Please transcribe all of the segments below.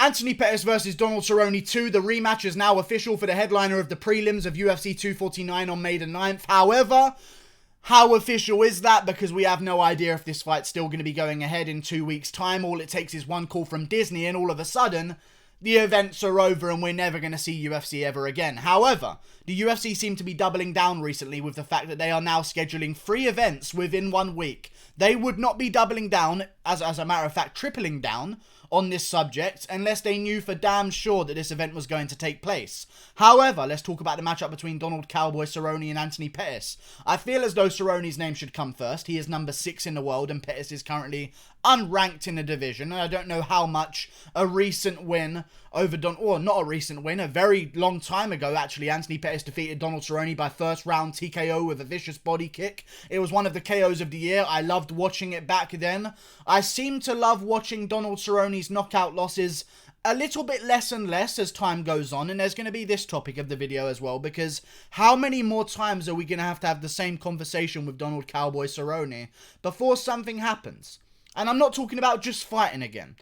Anthony Pettis versus Donald Cerrone 2. The rematch is now official for the headliner of the prelims of UFC 249 on May the 9th. However, how official is that? Because we have no idea if this fight's still going to be going ahead in 2 weeks' time. All it takes is one call from Disney and all of a sudden, the events are over and we're never going to see UFC ever again. However, the UFC seem to be doubling down recently with the fact that they are now scheduling 3 events within 1 week. They would not be doubling down, as a matter of fact, tripling down on this subject unless they knew for damn sure that this event was going to take place. However, let's talk about the matchup between Donald Cowboy Cerrone and Anthony Pettis. I feel as though Cerrone's name should come first. He is number 6 in the world and Pettis is currently unranked in the division. And I don't know how much a recent win over not a recent win, a very long time ago actually, Anthony Pettis defeated Donald Cerrone by first round TKO with a vicious body kick. It was one of the KOs of the year. I loved watching it back then. I seem to love watching Donald Cerrone's knockout losses a little bit less and less as time goes on, and there's going to be this topic of the video as well, because how many more times are we going to have the same conversation with Donald Cowboy Cerrone before something happens? And I'm not talking about just fighting again.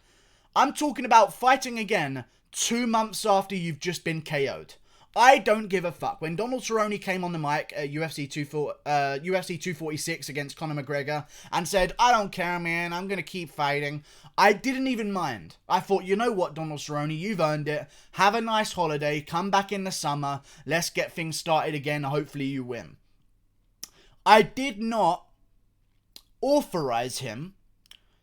I'm talking about fighting again 2 months after you've just been KO'd. I don't give a fuck. When Donald Cerrone came on the mic at UFC 246 against Conor McGregor and said, I don't care, man, I'm going to keep fighting, I didn't even mind. I thought, you know what, Donald Cerrone, you've earned it. Have a nice holiday. Come back in the summer. Let's get things started again. Hopefully you win. I did not authorize him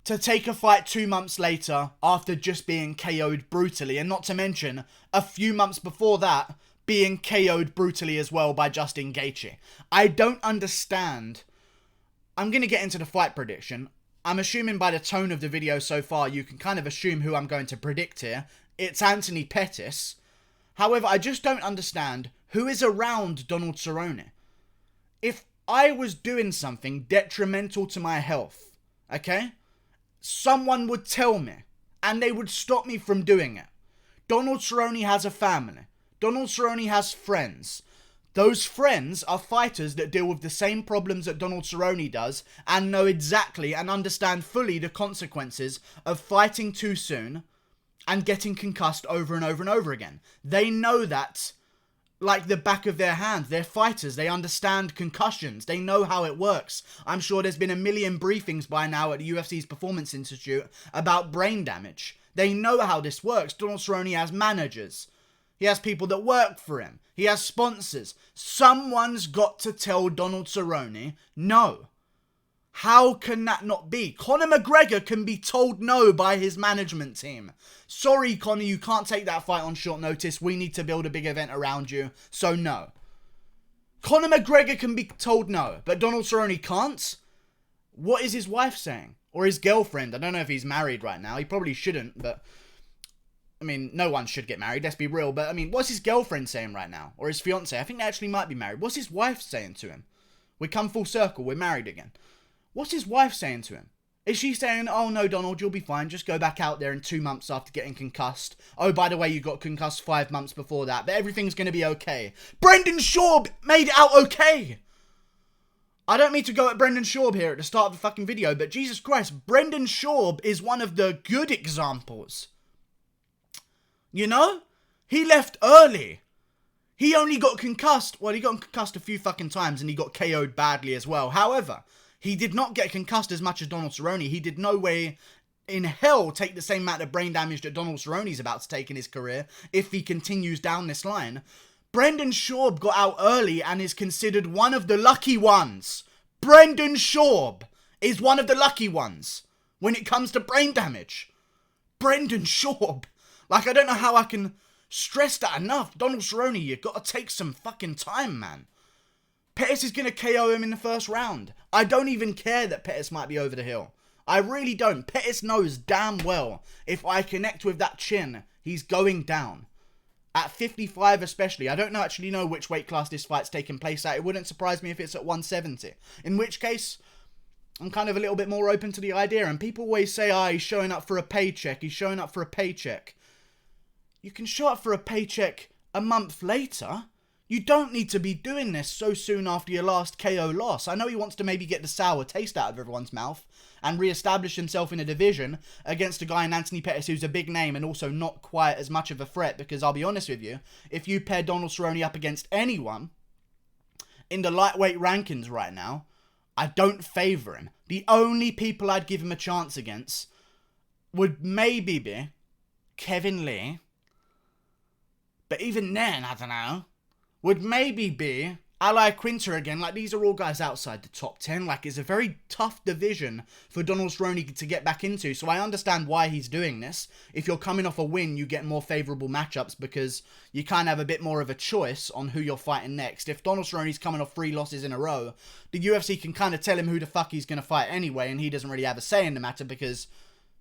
to take a fight 2 months later after just being KO'd brutally, and not to mention a few months before that being KO'd brutally as well by Justin Gaethje. I don't understand. I'm going to get into the fight prediction. I'm assuming by the tone of the video so far, you can kind of assume who I'm going to predict here. It's Anthony Pettis. However, I just don't understand who is around Donald Cerrone. If I was doing something detrimental to my health, okay, someone would tell me, and they would stop me from doing it. Donald Cerrone has a family. Donald Cerrone has friends. Those friends are fighters that deal with the same problems that Donald Cerrone does and know exactly and understand fully the consequences of fighting too soon and getting concussed over and over and over again. They know that like the back of their hand. They're fighters. They understand concussions. They know how it works. I'm sure there's been a million briefings by now at the UFC's Performance Institute about brain damage. They know how this works. Donald Cerrone has managers. He has people that work for him. He has sponsors. Someone's got to tell Donald Cerrone no. How can that not be? Conor McGregor can be told no by his management team. Sorry, Conor, you can't take that fight on short notice. We need to build a big event around you. So no. Conor McGregor can be told no, but Donald Cerrone can't? What is his wife saying? Or his girlfriend? I don't know if he's married right now. He probably shouldn't, but I mean, no one should get married, let's be real. But I mean, what's his girlfriend saying right now? Or his fiance? I think they actually might be married. What's his wife saying to him? We come full circle. We're married again. What's his wife saying to him? Is she saying, oh no, Donald, you'll be fine. Just go back out there in 2 months after getting concussed. Oh, by the way, you got concussed 5 months before that. But everything's going to be okay. Brendan Schaub made it out okay. I don't mean to go at Brendan Schaub here at the start of the fucking video, but Jesus Christ, Brendan Schaub is one of the good examples. You know? He left early. He only got concussed. Well, he got concussed a few fucking times and he got KO'd badly as well. However, he did not get concussed as much as Donald Cerrone. He did no way in hell take the same amount of brain damage that Donald Cerrone's about to take in his career if he continues down this line. Brendan Schaub got out early and is considered one of the lucky ones. Brendan Schaub is one of the lucky ones when it comes to brain damage. Brendan Schaub. Like, I don't know how I can stress that enough. Donald Cerrone, you got to take some fucking time, man. Pettis is going to KO him in the first round. I don't even care that Pettis might be over the hill. I really don't. Pettis knows damn well if I connect with that chin, he's going down. At 55 especially. I don't actually know which weight class this fight's taking place at. It wouldn't surprise me if it's at 170. In which case, I'm kind of a little bit more open to the idea. And people always say, he's showing up for a paycheck. He's showing up for a paycheck. You can show up for a paycheck a month later. You don't need to be doing this so soon after your last KO loss. I know he wants to maybe get the sour taste out of everyone's mouth and re-establish himself in a division against a guy in Anthony Pettis who's a big name and also not quite as much of a threat, because I'll be honest with you, if you pair Donald Cerrone up against anyone in the lightweight rankings right now, I don't favour him. The only people I'd give him a chance against would maybe be Kevin Lee, but even then, I don't know, would maybe be Ally Quinter again. Like, these are all guys outside the top 10. Like, it's a very tough division for Donald Cerrone to get back into. So I understand why he's doing this. If you're coming off a win, you get more favourable matchups because you kind of have a bit more of a choice on who you're fighting next. If Donald Cerrone's coming off 3 losses in a row, the UFC can kind of tell him who the fuck he's going to fight anyway, and he doesn't really have a say in the matter because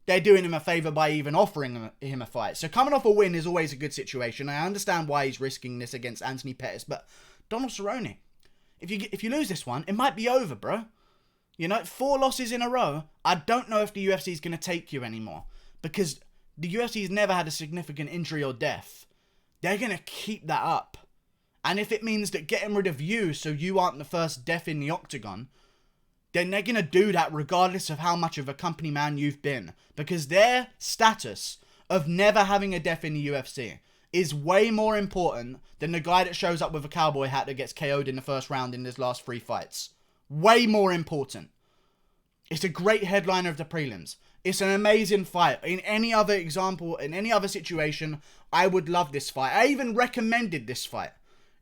they're doing him a favour by even offering him a fight. So coming off a win is always a good situation. I understand why he's risking this against Anthony Pettis, but Donald Cerrone, if you lose this one, it might be over, bro. You know, 4 losses in a row, I don't know if the UFC is going to take you anymore, because the UFC has never had a significant injury or death. They're going to keep that up. And if it means that getting rid of you so you aren't the first death in the octagon, then they're going to do that regardless of how much of a company man you've been. Because their status of never having a death in the UFC is way more important than the guy that shows up with a cowboy hat that gets KO'd in the first round in his last 3 fights. Way more important. It's a great headliner of the prelims. It's an amazing fight. In any other example, in any other situation, I would love this fight. I even recommended this fight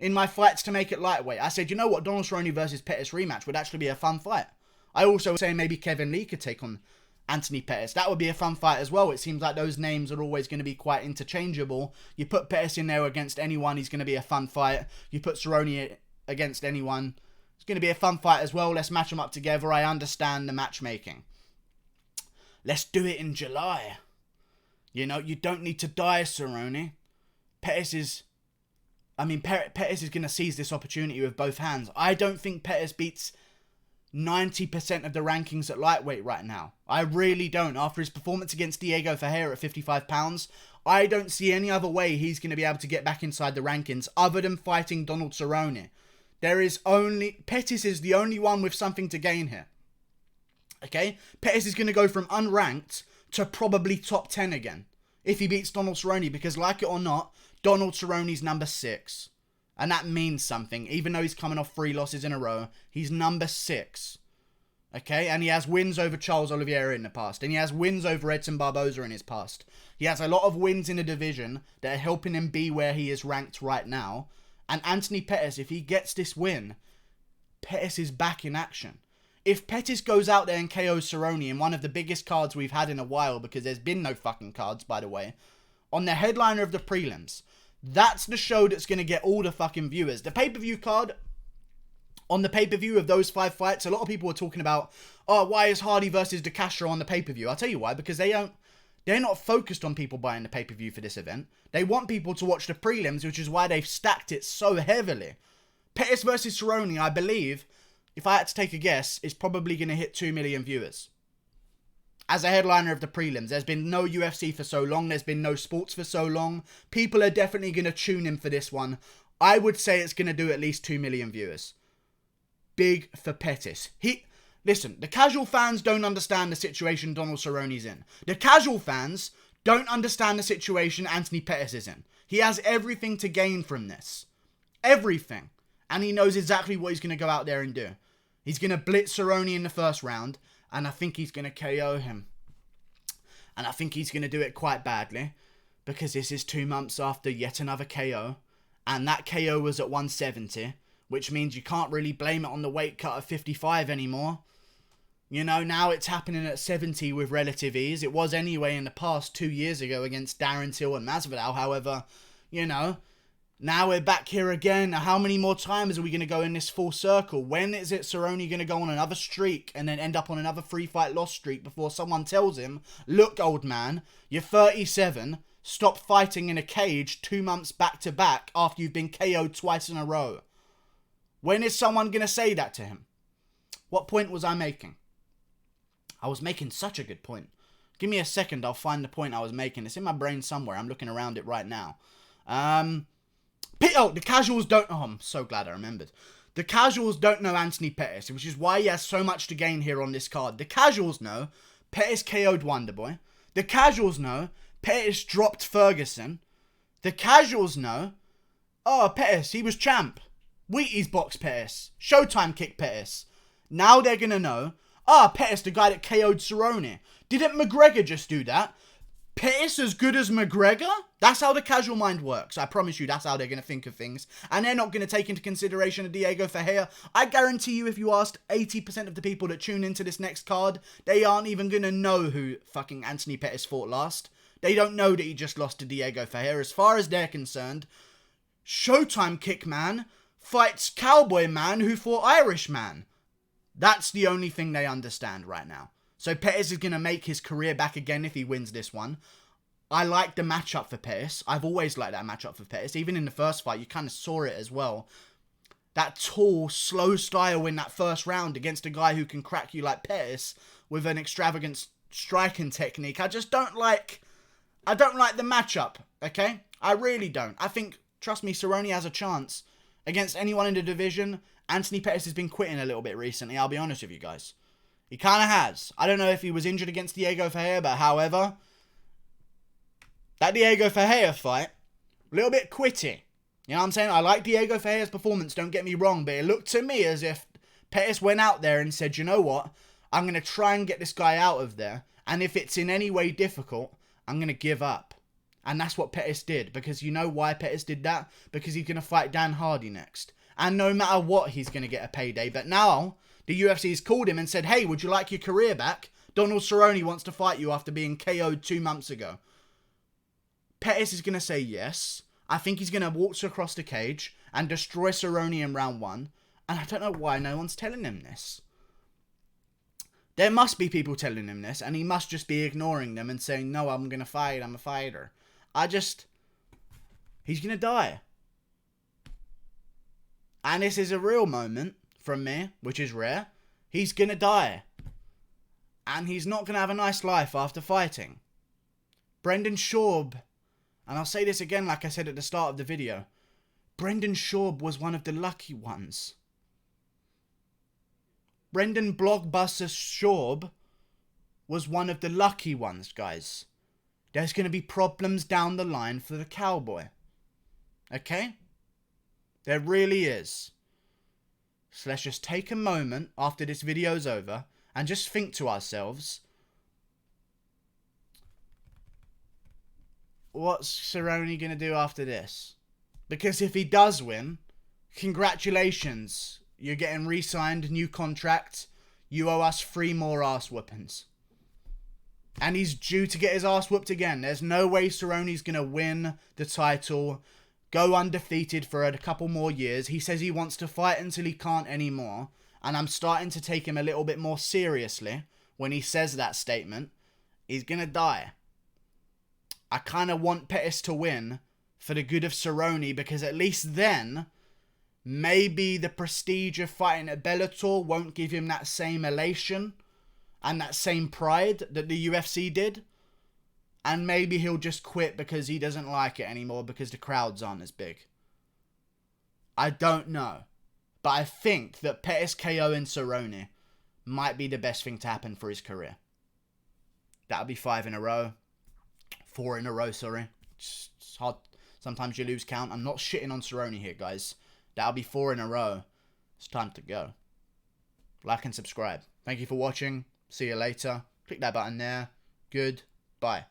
in my fights to make it lightweight. I said, you know what, Donald Cerrone versus Pettis rematch would actually be a fun fight. I also say maybe Kevin Lee could take on Anthony Pettis. That would be a fun fight as well. It seems like those names are always going to be quite interchangeable. You put Pettis in there against anyone, he's going to be a fun fight. You put Cerrone against anyone, it's going to be a fun fight as well. Let's match them up together. I understand the matchmaking. Let's do it in July. You know, you don't need to die, Cerrone. Pettis is going to seize this opportunity with both hands. I don't think Pettis beats 90% of the rankings at lightweight right now. I really don't. After his performance against Diego Ferreira at 55 pounds, I don't see any other way he's going to be able to get back inside the rankings other than fighting Donald Cerrone. Pettis is the only one with something to gain here. Okay? Pettis is going to go from unranked to probably top 10 again if he beats Donald Cerrone, because like it or not, Donald Cerrone's number 6. And that means something. Even though he's coming off 3 losses in a row, he's number 6. Okay? And he has wins over Charles Oliveira in the past. And he has wins over Edson Barboza in his past. He has a lot of wins in the division that are helping him be where he is ranked right now. And Anthony Pettis, if he gets this win, Pettis is back in action. If Pettis goes out there and KOs Cerrone in one of the biggest cards we've had in a while, because there's been no fucking cards, by the way, on the headliner of the prelims, that's the show that's going to get all the fucking viewers. The pay-per-view card, on the pay-per-view of those 5 fights, a lot of people were talking about, oh, why is Hardy versus De Castro on the pay-per-view? I'll tell you why, because they're not focused on people buying the pay-per-view for this event. They want people to watch the prelims, which is why they've stacked it so heavily. Pettis versus Cerrone, I believe, if I had to take a guess, is probably going to hit 2 million viewers. As a headliner of the prelims, there's been no UFC for so long. There's been no sports for so long. People are definitely going to tune in for this one. I would say it's going to do at least 2 million viewers. Big for Pettis. Listen, the casual fans don't understand the situation Donald Cerrone's in. The casual fans don't understand the situation Anthony Pettis is in. He has everything to gain from this. Everything. And he knows exactly what he's going to go out there and do. He's going to blitz Cerrone in the first round. And I think he's going to KO him. And I think he's going to do it quite badly. Because this is 2 months after yet another KO. And that KO was at 170. Which means you can't really blame it on the weight cut of 55 anymore. You know, now it's happening at 70 with relative ease. It was anyway in the past 2 years ago against Darren Till and Masvidal. However, you know, now we're back here again. How many more times are we going to go in this full circle? When is it Cerrone going to go on another streak and then end up on another 3-fight loss streak before someone tells him, look, old man, you're 37, stop fighting in a cage 2 months back to back after you've been KO'd twice in a row? When is someone going to say that to him? What point was I making? I was making such a good point. Give me a second, I'll find the point I was making. It's in my brain somewhere. I'm looking around it right now. The casuals don't... Oh, I'm so glad I remembered. The casuals don't know Anthony Pettis, which is why he has so much to gain here on this card. The casuals know Pettis KO'd Wonderboy. The casuals know Pettis dropped Ferguson. The casuals know, oh, Pettis, he was champ. Wheaties box Pettis. Showtime kick Pettis. Now they're going to know, Pettis, the guy that KO'd Cerrone. Didn't McGregor just do that? Pettis as good as McGregor? That's how the casual mind works. I promise you, that's how they're going to think of things. And they're not going to take into consideration a Diego Ferreira. I guarantee you, if you asked 80% of the people that tune into this next card, they aren't even going to know who fucking Anthony Pettis fought last. They don't know that he just lost to Diego Ferreira. As far as they're concerned, Showtime Kick Man fights Cowboy Man who fought Irish Man. That's the only thing they understand right now. So Pettis is going to make his career back again if he wins this one. I like the matchup for Pettis. I've always liked that matchup for Pettis. Even in the first fight, you kind of saw it as well. That tall, slow style in that first round against a guy who can crack you like Pettis with an extravagant striking technique. I just don't like... I don't like the matchup, okay? I really don't. I think, trust me, Cerrone has a chance against anyone in the division. Anthony Pettis has been quitting a little bit recently, I'll be honest with you guys. He kind of has. I don't know if he was injured against Diego Ferreira, but however, that Diego Ferreira fight, a little bit quitty. You know what I'm saying? I like Diego Ferreira's performance, don't get me wrong, but it looked to me as if Pettis went out there and said, you know what? I'm going to try and get this guy out of there, and if it's in any way difficult, I'm going to give up. And that's what Pettis did, because you know why Pettis did that? Because he's going to fight Dan Hardy next. And no matter what, he's going to get a payday. But now, the UFC's called him and said, hey, would you like your career back? Donald Cerrone wants to fight you after being KO'd 2 months ago. Pettis is going to say yes. I think he's going to walk across the cage and destroy Cerrone in round 1. And I don't know why no one's telling him this. There must be people telling him this, and he must just be ignoring them and saying, no, I'm going to fight, I'm a fighter. He's going to die. And this is a real moment from me, which is rare. He's going to die. And he's not going to have a nice life after fighting. Brendan Schaub, and I'll say this again like I said at the start of the video, Brendan Schaub was one of the lucky ones. Brendan Blockbuster Schaub was one of the lucky ones, guys. There's going to be problems down the line for the Cowboy. Okay? There really is. So let's just take a moment after this video's over and just think to ourselves, what's Cerrone going to do after this? Because if he does win, congratulations. You're getting re-signed, new contract. You owe us 3 more ass whoopings. And he's due to get his ass whooped again. There's no way Cerrone's going to win the title, go undefeated for a couple more years. He says he wants to fight until he can't anymore. And I'm starting to take him a little bit more seriously when he says that statement. He's going to die. I kind of want Pettis to win for the good of Cerrone, because at least then, maybe the prestige of fighting at Bellator won't give him that same elation and that same pride that the UFC did. And maybe he'll just quit because he doesn't like it anymore because the crowds aren't as big. I don't know. But I think that Pettis KOing Cerrone might be the best thing to happen for his career. That'll be 5 in a row. 4 in a row, sorry. It's hard. Sometimes you lose count. I'm not shitting on Cerrone here, guys. That'll be 4 in a row. It's time to go. Like and subscribe. Thank you for watching. See you later. Click that button there. Goodbye.